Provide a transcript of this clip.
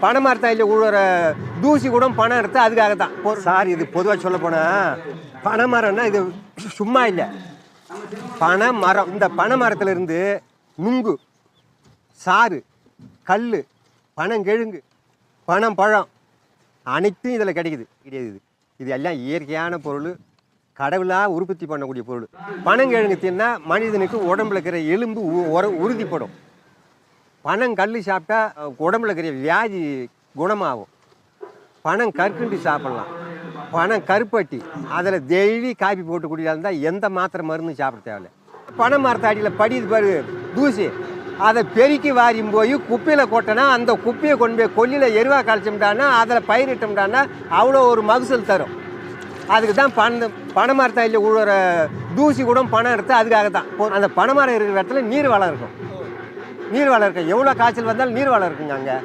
பனை மரத்தாயில் உழுற தூசி கூட பணம் எடுத்து அதுக்காக தான். சார் இது பொதுவாக சொல்ல போனால் பனை மரம்னா இது சும்மா இல்லை, பனை மரம். இந்த பனை மரத்துலேருந்து நுங்கு, சாறு, கல், பனங்கிழங்கு, பனம்பழம் அனைத்தும் இதில் கிடைக்குது. இது எல்லாம் இயற்கையான பொருள், கடவுளாக உற்பத்தி பண்ணக்கூடிய பொருள். பனங்கிழங்கு தின்னா மனிதனுக்கு உடம்புல இருக்கிற எலும்பு உறுதிப்படும். பனங்கல் சாப்பிட்டா உடம்புல இருக்கிற வியாதி குணமாகும். பனங்கற்கண்டு சாப்பிட்லாம். பனங்கருப்பட்டி அதில் டெய்லி காப்பி போட்டு குடிக்கலாம். எந்த மாத்திரை மருந்து சாப்பிட தேவையில்லை. பனை மரத்தாடியில் படிது பாரு தூசி, அதை பெருக்கி வாரியும் போய் குப்பையில் கொட்டினா அந்த குப்பையை கொண்டு போய் கொல்லியில் எருவா கழிச்சோம்டானா அதில் பயிரிட்டோம்டானா அவ்வளோ ஒரு மகசூல் தரும். அதுக்கு தான் பனை மரத்தாயில் உழுற தூசி கூட பணம் எடுத்து அதுக்காக தான். அந்த பனை மரம் இருக்கிற இடத்துல நீர் வளம் இருக்கும். எவ்வளோ காய்ச்சல் வந்தாலும் நீர் வளம் இருக்குங்க அங்கே.